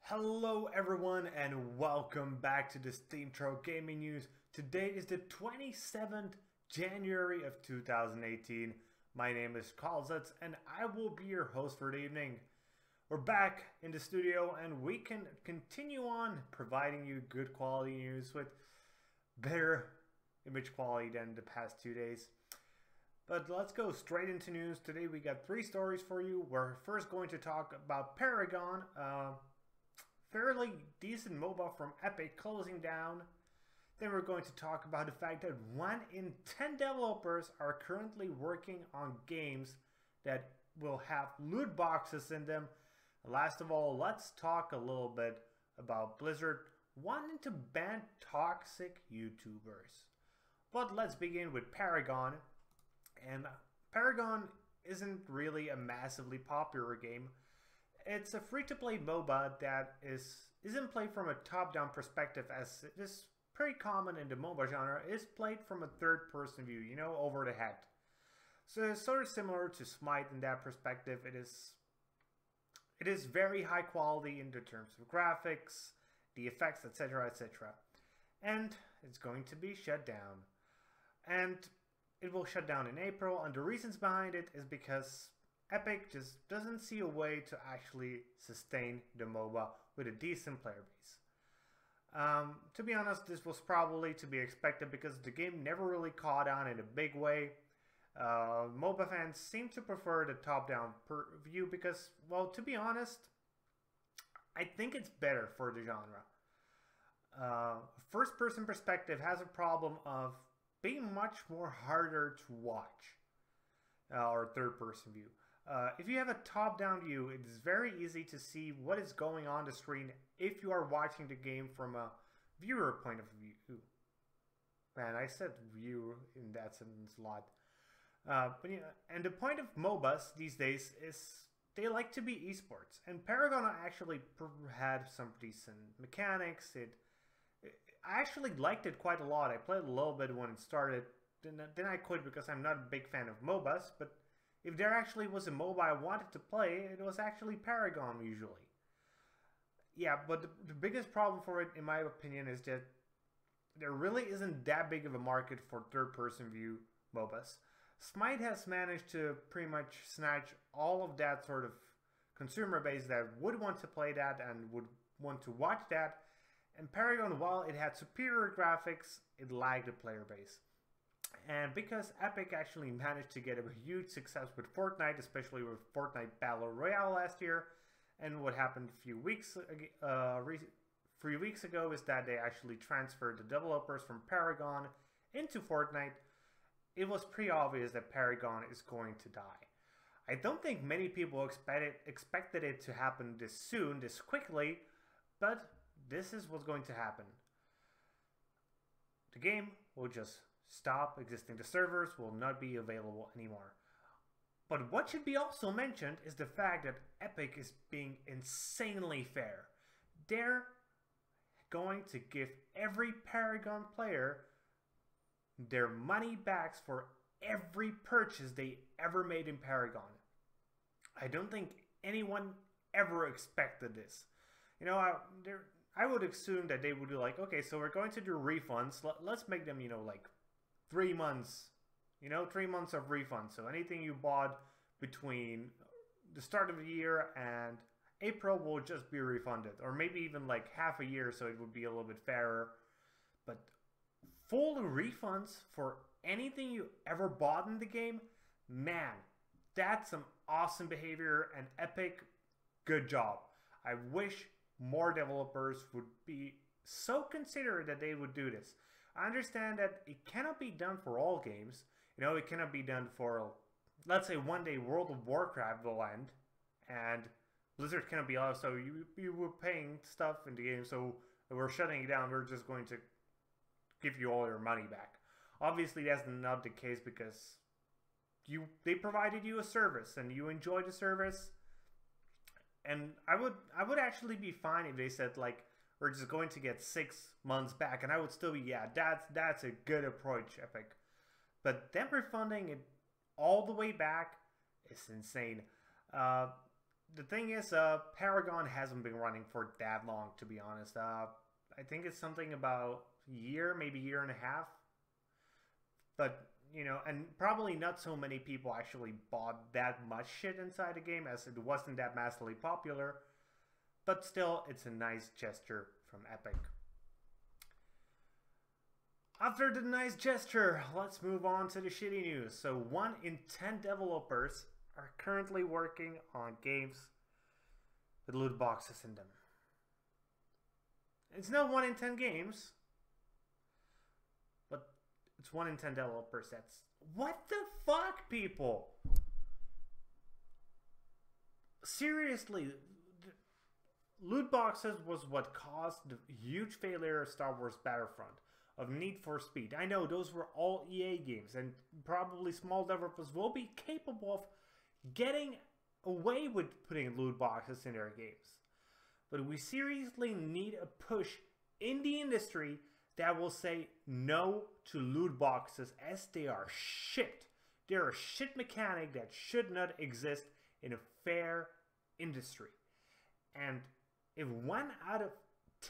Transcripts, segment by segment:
Hello everyone and welcome back to the SteemTrail Gaming News. Today is the 27th January of 2018. My name is Kralizec and I will be your host for the evening. We're back in the studio and we can continue on providing you good quality news with better image quality than the past 2 days. But let's go straight into news. Today we got 3 stories for you. We're first going to talk about Paragon. Fairly decent mobile from Epic closing down. Then we're going to talk about the fact that 1 in 10 developers are currently working on games that will have loot boxes in them. And last of all, let's talk a little bit about Blizzard wanting to ban toxic YouTubers. But let's begin with Paragon. And Paragon isn't really a massively popular game. It's a free-to-play MOBA that isn't played from a top-down perspective, as it is pretty common in the MOBA genre. It's played from a third-person view, you know, over the head. So it's sort of similar to Smite in that perspective. It is very high quality in the terms of graphics, the effects, etc., etc. And it's going to be shut down. And it will shut down in April, and the reasons behind it is because Epic just doesn't see a way to actually sustain the MOBA with a decent player base. To be honest, this was probably to be expected because the game never really caught on in a big way. MOBA fans seem to prefer the top-down view because, well, to be honest, I think it's better for the genre. First-person perspective has a problem of being much more harder to watch, or third-person view. If you have a top-down view, it is very easy to see what is going on the screen if you are watching the game from a viewer point of view. Man, I said view in that sentence a lot. But yeah, and the point of MOBAs these days is they like to be esports. And Paragon actually had some decent mechanics. I actually liked it quite a lot. I played a little bit when it started. Then I quit because I'm not a big fan of MOBAs, but if there actually was a MOBA I wanted to play, it was actually Paragon usually. Yeah, but the biggest problem for it, in my opinion, is that there really isn't that big of a market for third-person view MOBAs. Smite has managed to pretty much snatch all of that sort of consumer base that would want to play that and would want to watch that. And Paragon, while it had superior graphics, it lagged the player base. And because Epic actually managed to get a huge success with Fortnite, especially with Fortnite Battle Royale last year, and what happened a few weeks ago is that they actually transferred the developers from Paragon into Fortnite, it was pretty obvious that Paragon is going to die. I don't think many people expected it to happen this soon, this quickly, but this is what's going to happen. The game will just stop existing. The servers will not be available anymore. But what should be also mentioned is the fact that Epic is being insanely fair. They're going to give every Paragon player their money back for every purchase they ever made in Paragon. I don't think anyone ever expected this. You know, I would assume that they would do like, okay, so we're going to do refunds. Let's make them, you know, like 3 months, you know, 3 months of refunds. So anything you bought between the start of the year and April will just be refunded, or maybe even like half a year, so it would be a little bit fairer. But full refunds for anything you ever bought in the game, man, that's some awesome behavior, and Epic, good job. I wish more developers would be so considerate that they would do this. I understand that it cannot be done for all games. You know, it cannot be done for, let's say one day World of Warcraft will end and Blizzard cannot be allowed, so you were paying stuff in the game, so we're shutting it down, we're just going to give you all your money back. Obviously that's not the case because they provided you a service and you enjoyed the service. And I would actually be fine if they said like, we're just going to get 6 months back, and I would still be, yeah, that's a good approach, Epic. But them refunding it all the way back is insane. The thing is, Paragon hasn't been running for that long, to be honest. I think it's something about a year, maybe year and a half. But, you know, and probably not so many people actually bought that much shit inside the game, as it wasn't that massively popular. But still, it's a nice gesture from Epic. After the nice gesture, let's move on to the shitty news. So 1 in 10 developers are currently working on games with loot boxes in them. It's not 1 in 10 games, but it's 1 in 10 developers. That's... What the fuck, people? Seriously, loot boxes was what caused the huge failure of Star Wars Battlefront, of Need for Speed. I know those were all EA games, and probably small developers will be capable of getting away with putting loot boxes in their games. But we seriously need a push in the industry that will say no to loot boxes, as they are shit. They're a shit mechanic that should not exist in a fair industry. And if 1 out of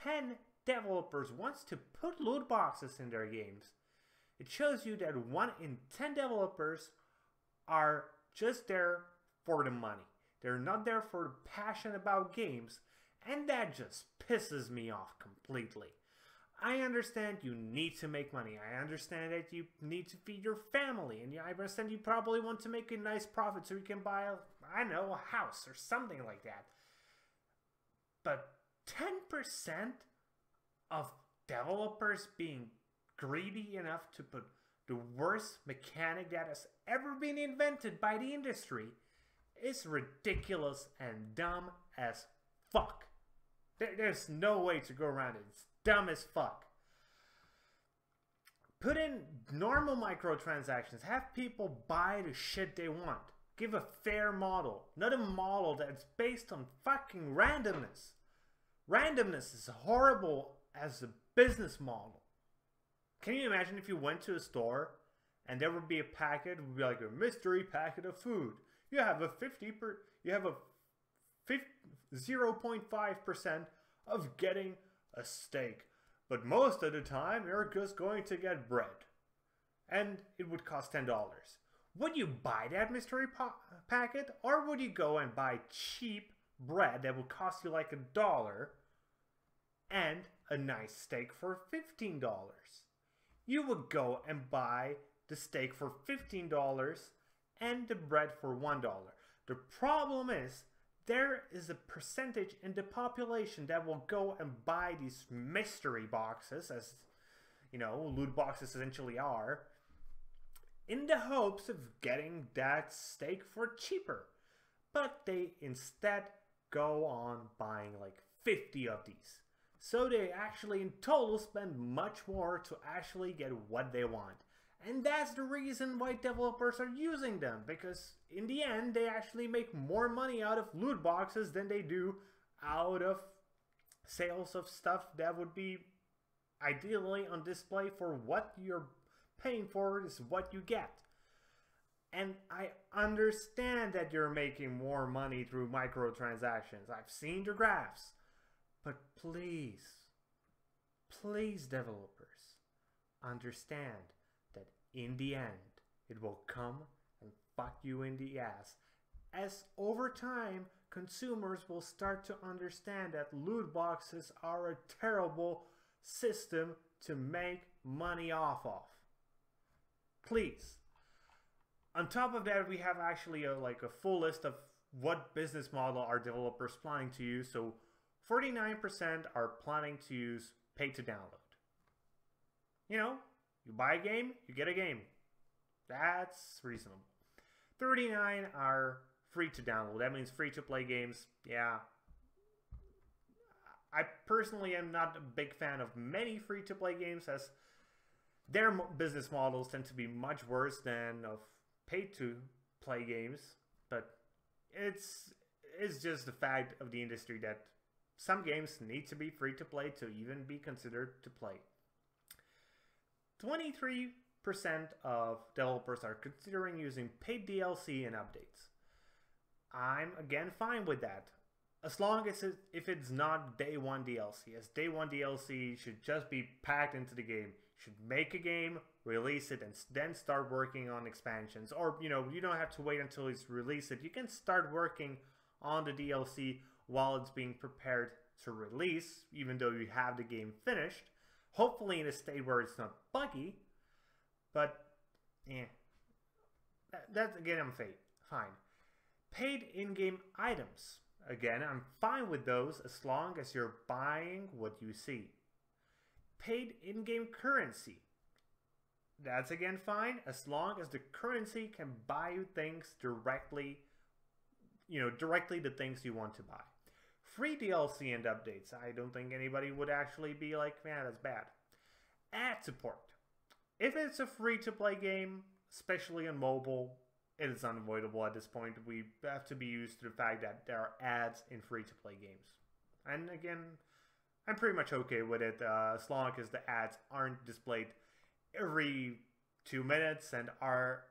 10 developers wants to put loot boxes in their games, it shows you that 1 in 10 developers are just there for the money. They're not there for the passion about games, and that just pisses me off completely. I understand you need to make money. I understand that you need to feed your family, and I understand you probably want to make a nice profit so you can buy I don't know, a house or something like that. But 10% of developers being greedy enough to put the worst mechanic that has ever been invented by the industry is ridiculous and dumb as fuck. There's no way to go around it. It's dumb as fuck. Put in normal microtransactions. Have people buy the shit they want. Give a fair model, not a model that's based on fucking randomness. Randomness is horrible as a business model. Can you imagine if you went to a store and there would be a packet, it would be like a mystery packet of food. You have a 0.5% of getting a steak, but most of the time you're just going to get bread, and it would cost $10. Would you buy that mystery packet, or would you go and buy cheap bread that would cost you like $1 and a nice steak for $15? You would go and buy the steak for $15 and the bread for $1. The problem is, there is a percentage in the population that will go and buy these mystery boxes, as you know, loot boxes essentially are, in the hopes of getting that steak for cheaper. But they instead go on buying like 50 of these. So they actually in total spend much more to actually get what they want. And that's the reason why developers are using them, because in the end they actually make more money out of loot boxes than they do out of sales of stuff that would be ideally on display for what you're paying for is what you get. And I understand that you're making more money through microtransactions. I've seen the graphs. But please, please developers, understand that in the end, it will come and fuck you in the ass. As over time, consumers will start to understand that loot boxes are a terrible system to make money off of. Please. On top of that, we have actually a full list of what business model are developers planning to use. So 49% are planning to use pay to download. You know, you buy a game, you get a game. That's reasonable. 39 are free to download. That means free to play games. Yeah. I personally am not a big fan of many free to play games, as their business models tend to be much worse than of pay to play games. But it's just the fact of the industry that some games need to be free to play to even be considered to play. 23% of developers are considering using paid DLC and updates. I'm again fine with that, as long as if it's not day one DLC, as day one DLC should just be packed into the game. You should make a game, release it, and then start working on expansions. Or, you know, you don't have to wait until it's released. You can start working on the DLC while it's being prepared to release, even though you have the game finished. Hopefully in a state where it's not buggy, but that's again, I'm fine. Paid in-game items. Again, I'm fine with those as long as you're buying what you see. Paid in-game currency. That's again fine as long as the currency can buy you things directly, directly the things you want to buy. Free DLC and updates. I don't think anybody would actually be like, man, that's bad. Ad support. If it's a free-to-play game, especially on mobile, it is unavoidable at this point. We have to be used to the fact that there are ads in free-to-play games. And again, I'm pretty much okay with it as long as the ads aren't displayed every 2 minutes and are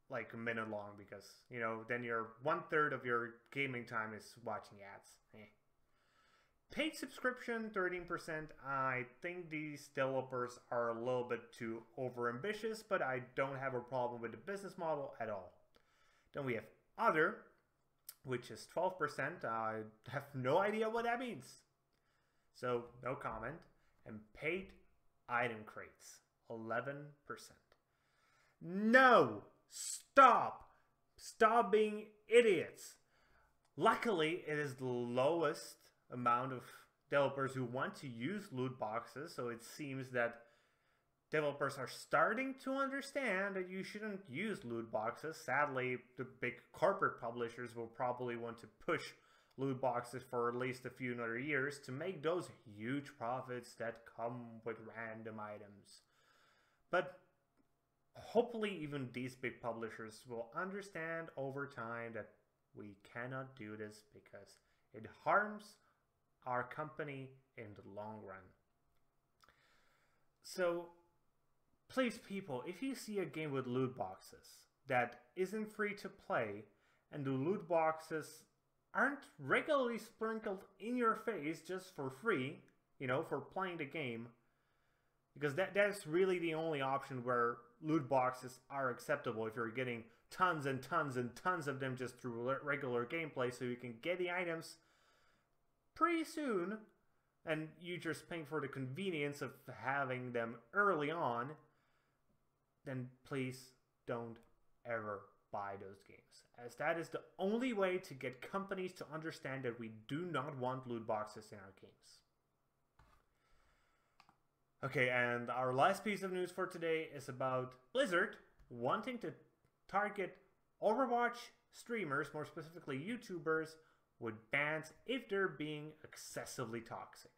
like a minute long, because, you know, then your 1/3 of your gaming time is watching ads. Paid subscription, 13%. I think these developers are a little bit too overambitious, but I don't have a problem with the business model at all. Then we have other, which is 12%. I have no idea what that means, so no comment. And paid item crates, 11%. No! Stop! Stop being idiots! Luckily, it is the lowest amount of developers who want to use loot boxes, so it seems that developers are starting to understand that you shouldn't use loot boxes. Sadly, the big corporate publishers will probably want to push loot boxes for at least a few other years to make those huge profits that come with random items. But hopefully even these big publishers will understand over time that we cannot do this because it harms our company in the long run. So please, people, if you see a game with loot boxes that isn't free to play, and the loot boxes aren't regularly sprinkled in your face just for free, you know, for playing the game, because that's really the only option where loot boxes are acceptable, if you're getting tons and tons and tons of them just through regular gameplay, so you can get the items pretty soon, and you just paying for the convenience of having them early on, then please don't ever buy those games, as that is the only way to get companies to understand that we do not want loot boxes in our games. Okay, and our last piece of news for today is about Blizzard wanting to target Overwatch streamers, more specifically YouTubers, with bans if they're being excessively toxic.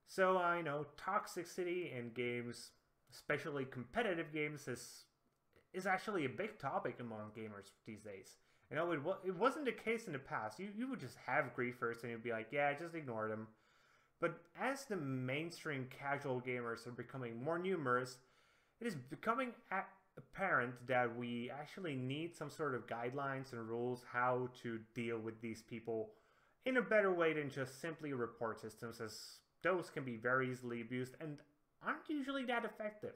So I know toxicity in games, especially competitive games, is actually a big topic among gamers these days. You know, it wasn't the case in the past. You would just have griefers and you'd be like, yeah, just ignore them. But as the mainstream casual gamers are becoming more numerous, it is becoming apparent that we actually need some sort of guidelines and rules how to deal with these people in a better way than just simply report systems, as those can be very easily abused and aren't usually that effective.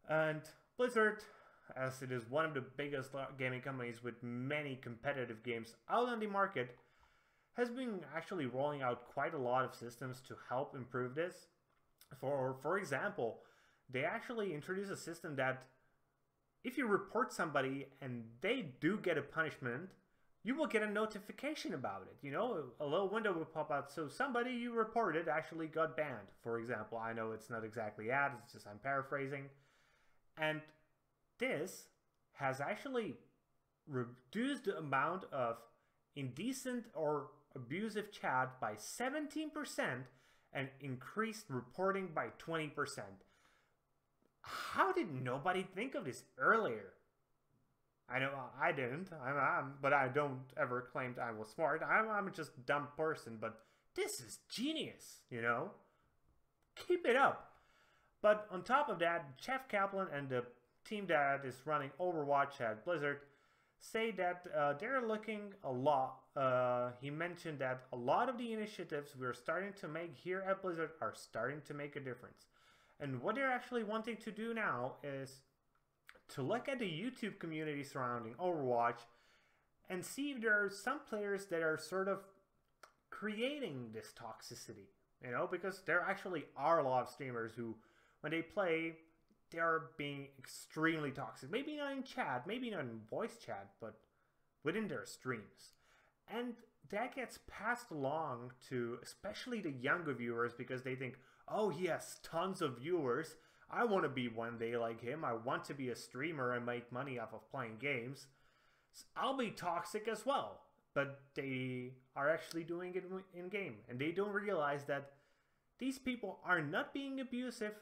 And Blizzard, as it is one of the biggest gaming companies with many competitive games out on the market, has been actually rolling out quite a lot of systems to help improve this. For example, they actually introduced a system that if you report somebody and they do get a punishment, you will get a notification about it. You know, a little window will pop out. So somebody you reported actually got banned, for example. I know it's not exactly that, it's just I'm paraphrasing. And this has actually reduced the amount of indecent or abusive chat by 17% and increased reporting by 20%. How did nobody think of this earlier? I know I didn't, but I don't ever claim I was smart. I'm just a dumb person, but this is genius, you know? Keep it up. But on top of that, Jeff Kaplan and the team that is running Overwatch at Blizzard say that they're looking a lot. He mentioned that a lot of the initiatives we're starting to make here at Blizzard are starting to make a difference. And what they're actually wanting to do now is to look at the YouTube community surrounding Overwatch and see if there are some players that are sort of creating this toxicity, you know, because there actually are a lot of streamers who, when they play, they are being extremely toxic. Maybe not in chat, maybe not in voice chat, but within their streams. And that gets passed along to especially the younger viewers because they think, oh, he has tons of viewers. I want to be one day like him. I want to be a streamer and make money off of playing games. So I'll be toxic as well. But they are actually doing it in game. And they don't realize that these people are not being abusive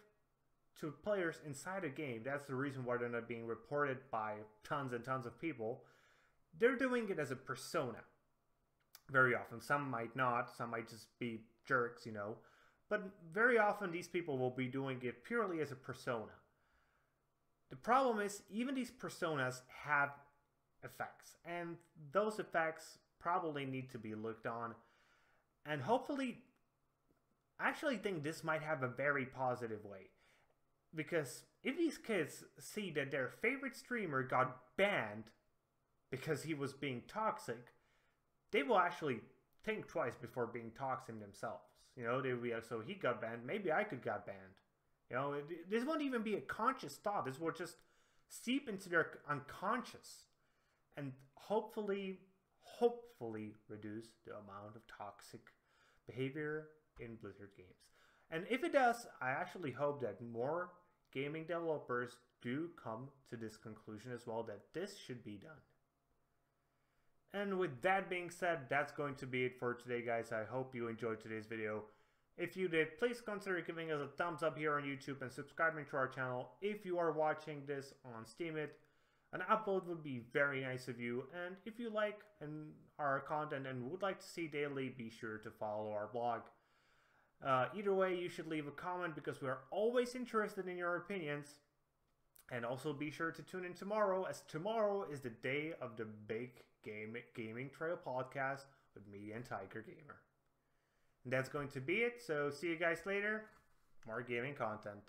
to players inside a game. That's the reason why they're not being reported by tons and tons of people. They're doing it as a persona. Very often. Some might not. Some might just be jerks, you know. But very often these people will be doing it purely as a persona. The problem is, even these personas have effects. And those effects probably need to be looked on. And hopefully, I actually think this might have a very positive way. Because if these kids see that their favorite streamer got banned because he was being toxic, they will actually think twice before being toxic themselves. You know, they will be like, so he got banned, maybe I could get banned. You know, this won't even be a conscious thought. This will just seep into their unconscious and hopefully reduce the amount of toxic behavior in Blizzard games. And if it does, I actually hope that more gaming developers do come to this conclusion as well, that this should be done. And with that being said, that's going to be it for today, guys. I hope you enjoyed today's video. If you did, please consider giving us a thumbs up here on YouTube and subscribing to our channel. If you are watching this on Steemit, an upvote would be very nice of you. And if you like our content and would like to see daily, be sure to follow our blog. Either way, you should leave a comment because we are always interested in your opinions. And also be sure to tune in tomorrow, as tomorrow is the day of the big Gaming Trail podcast with me and Tygergamer. And that's going to be it, so see you guys later. More gaming content.